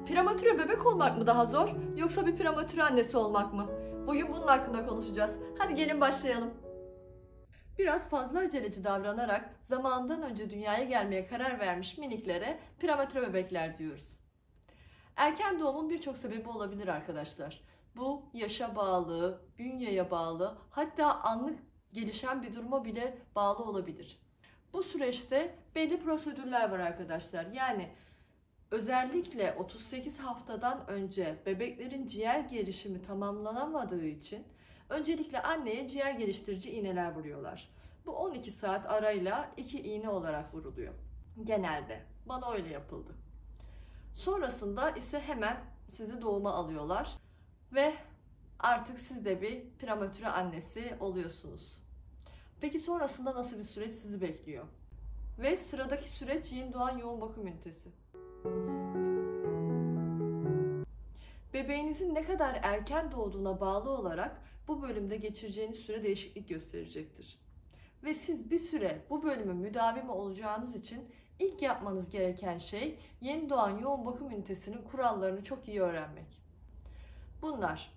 Prematüre bebek olmak mı daha zor yoksa bir prematüre annesi olmak mı? Bugün bunun hakkında konuşacağız. Hadi gelin başlayalım. Biraz fazla aceleci davranarak zamanından önce dünyaya gelmeye karar vermiş miniklere prematüre bebekler diyoruz. Erken doğumun birçok sebebi olabilir arkadaşlar. Bu yaşa bağlı, bünyeye bağlı, hatta anlık gelişen bir duruma bile bağlı olabilir. Bu süreçte belli prosedürler var arkadaşlar. Yani özellikle 38 haftadan önce bebeklerin ciğer gelişimi tamamlanamadığı için öncelikle anneye ciğer geliştirici iğneler vuruyorlar. Bu 12 saat arayla 2 iğne olarak vuruluyor. Genelde. Bana öyle yapıldı. Sonrasında ise hemen sizi doğuma alıyorlar ve artık siz de bir prematüre annesi oluyorsunuz. Peki sonrasında nasıl bir süreç sizi bekliyor? Ve sıradaki süreç yeni doğan yoğun bakım ünitesi. Bebeğinizin ne kadar erken doğduğuna bağlı olarak bu bölümde geçireceğiniz süre değişiklik gösterecektir. Ve siz bir süre bu bölümün müdavimi olacağınız için ilk yapmanız gereken şey yeni doğan yoğun bakım ünitesinin kurallarını çok iyi öğrenmek. Bunlar: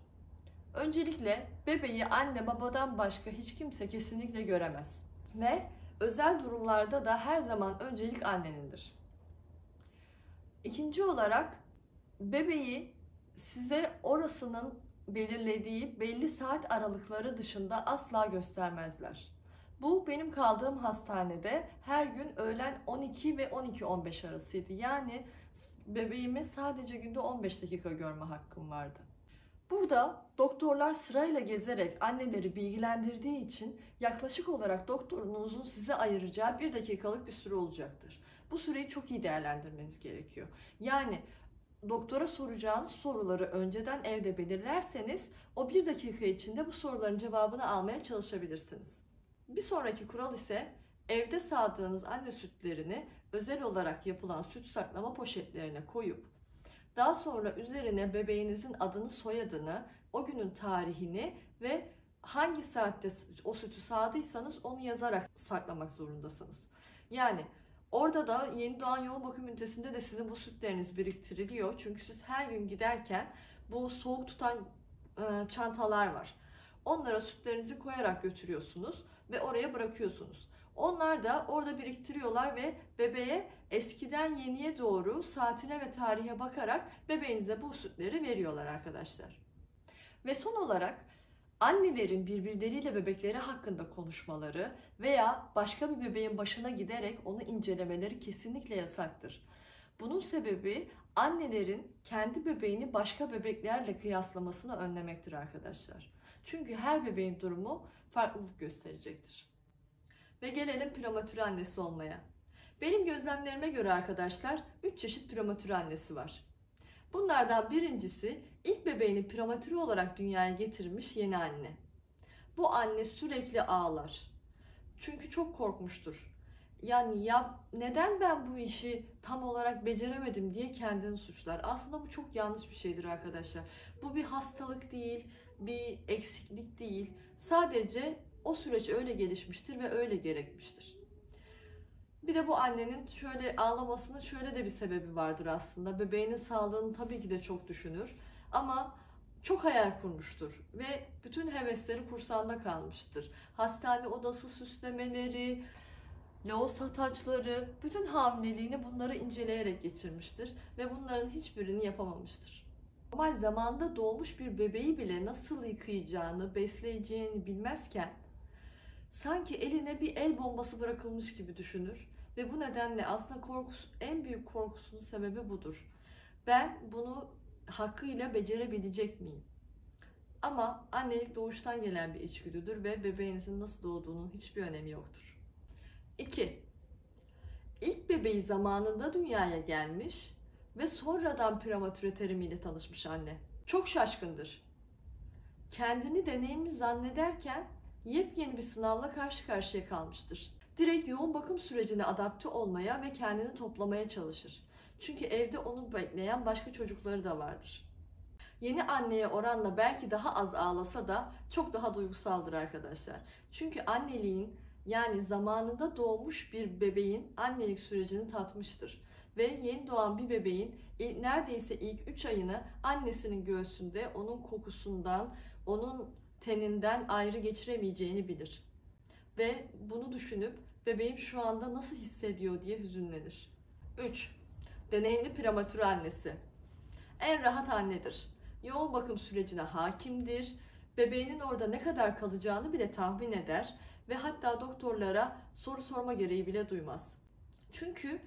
öncelikle bebeği anne babadan başka hiç kimse kesinlikle göremez. Ve özel durumlarda da her zaman öncelik annenindir. İkinci olarak bebeği size orasının belirlediği belli saat aralıkları dışında asla göstermezler. Bu benim kaldığım hastanede her gün öğlen 12 ve 12:15 arasıydı. Yani bebeğimi sadece günde 15 dakika görme hakkım vardı. Burada doktorlar sırayla gezerek anneleri bilgilendirdiği için yaklaşık olarak doktorunuzun size ayıracağı 1 dakikalık bir süre olacaktır. Bu süreyi çok iyi değerlendirmeniz gerekiyor. Yani doktora soracağınız soruları önceden evde belirlerseniz o 1 dakika içinde bu soruların cevabını almaya çalışabilirsiniz. Bir sonraki kural ise evde sağdığınız anne sütlerini özel olarak yapılan süt saklama poşetlerine koyup daha sonra üzerine bebeğinizin adını, soyadını, o günün tarihini ve hangi saatte o sütü sağdıysanız onu yazarak saklamak zorundasınız. Yani orada da yeni doğan yoğun bakım ünitesinde de sizin bu sütleriniz biriktiriliyor. Çünkü siz her gün giderken bu soğuk tutan çantalar var. Onlara sütlerinizi koyarak götürüyorsunuz ve oraya bırakıyorsunuz. Onlar da orada biriktiriyorlar ve bebeğe eskiden yeniye doğru saatine ve tarihe bakarak bebeğinize bu sütleri veriyorlar arkadaşlar. Ve son olarak annelerin birbirleriyle bebekleri hakkında konuşmaları veya başka bir bebeğin başına giderek onu incelemeleri kesinlikle yasaktır. Bunun sebebi annelerin kendi bebeğini başka bebeklerle kıyaslamasını önlemektir arkadaşlar. Çünkü her bebeğin durumu farklılık gösterecektir. Ve gelelim prematüre annesi olmaya. Benim gözlemlerime göre arkadaşlar 3 çeşit prematüre annesi var. Bunlardan birincisi ilk bebeğini prematüre olarak dünyaya getirmiş yeni anne. Bu anne sürekli ağlar. Çünkü çok korkmuştur. Yani ya neden ben bu işi tam olarak beceremedim diye kendini suçlar. Aslında bu çok yanlış bir şeydir arkadaşlar. Bu bir hastalık değil, bir eksiklik değil. Sadece o süreç öyle gelişmiştir ve öyle gerekmiştir. Bir de bu annenin şöyle ağlamasının şöyle de bir sebebi vardır aslında. Bebeğinin sağlığını tabii ki de çok düşünür ama çok hayal kurmuştur ve bütün hevesleri kursağında kalmıştır. Hastane odası süslemeleri, loğusa taçları, bütün hamileliğini bunları inceleyerek geçirmiştir ve bunların hiçbirini yapamamıştır. Normal zamanda doğmuş bir bebeği bile nasıl yıkayacağını, besleyeceğini bilmezken sanki eline bir el bombası bırakılmış gibi düşünür ve bu nedenle aslında en büyük korkusunun sebebi budur. Ben bunu hakkıyla becerebilecek miyim? Ama annelik doğuştan gelen bir içgüdüdür ve bebeğinizin nasıl doğduğunun hiçbir önemi yoktur. 2. İlk bebeği zamanında dünyaya gelmiş ve sonradan prematüre terimiyle tanışmış anne. Çok şaşkındır. Kendini deneyimli zannederken yepyeni bir sınavla karşı karşıya kalmıştır. Direkt yoğun bakım sürecine adapte olmaya ve kendini toplamaya çalışır. Çünkü evde onu bekleyen başka çocukları da vardır. Yeni anneye oranla belki daha az ağlasa da çok daha duygusaldır arkadaşlar. Çünkü anneliğin yani zamanında doğmuş bir bebeğin annelik sürecini tatmıştır. Ve yeni doğan bir bebeğin neredeyse ilk 3 ayını annesinin göğsünde onun kokusundan, onun teninden ayrı geçiremeyeceğini bilir. Ve bunu düşünüp bebeğim şu anda nasıl hissediyor diye hüzünlenir. 3. Deneyimli prematüre annesi. En rahat annedir. Yoğun bakım sürecine hakimdir. Bebeğinin orada ne kadar kalacağını bile tahmin eder ve hatta doktorlara soru sorma gereği bile duymaz. Çünkü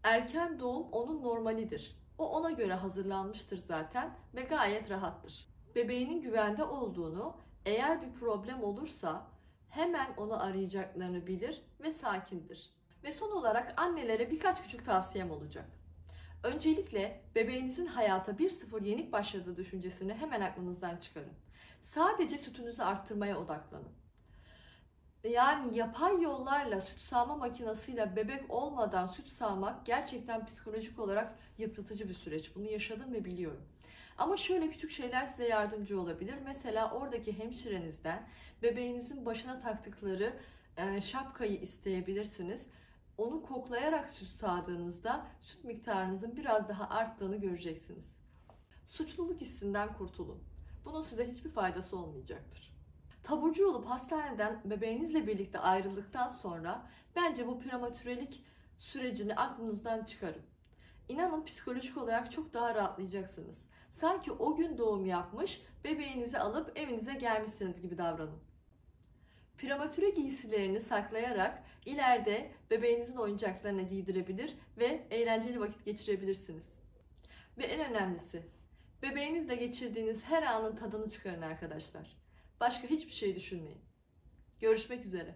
erken doğum onun normalidir. O ona göre hazırlanmıştır zaten ve gayet rahattır. Bebeğinin güvende olduğunu, eğer bir problem olursa hemen onu arayacaklarını bilir ve sakindir. Ve son olarak annelere birkaç küçük tavsiyem olacak. Öncelikle bebeğinizin hayata 1-0 yenik başladığı düşüncesini hemen aklınızdan çıkarın. Sadece sütünüzü arttırmaya odaklanın. Yani yapay yollarla süt sağma makinesiyle bebek olmadan süt sağmak gerçekten psikolojik olarak yıpratıcı bir süreç. Bunu yaşadım ve biliyorum. Ama şöyle küçük şeyler size yardımcı olabilir. Mesela oradaki hemşirenizden bebeğinizin başına taktıkları şapkayı isteyebilirsiniz. Onu koklayarak süt sağdığınızda süt miktarınızın biraz daha arttığını göreceksiniz. Suçluluk hissinden kurtulun. Bunun size hiçbir faydası olmayacaktır. Taburcu olup hastaneden bebeğinizle birlikte ayrıldıktan sonra bence bu prematürelik sürecini aklınızdan çıkarın. İnanın psikolojik olarak çok daha rahatlayacaksınız. Sanki o gün doğum yapmış, bebeğinizi alıp evinize gelmişsiniz gibi davranın. Prematüre giysilerini saklayarak ileride bebeğinizin oyuncaklarına giydirebilir ve eğlenceli vakit geçirebilirsiniz. Ve en önemlisi, bebeğinizle geçirdiğiniz her anın tadını çıkarın arkadaşlar. Başka hiçbir şey düşünmeyin. Görüşmek üzere.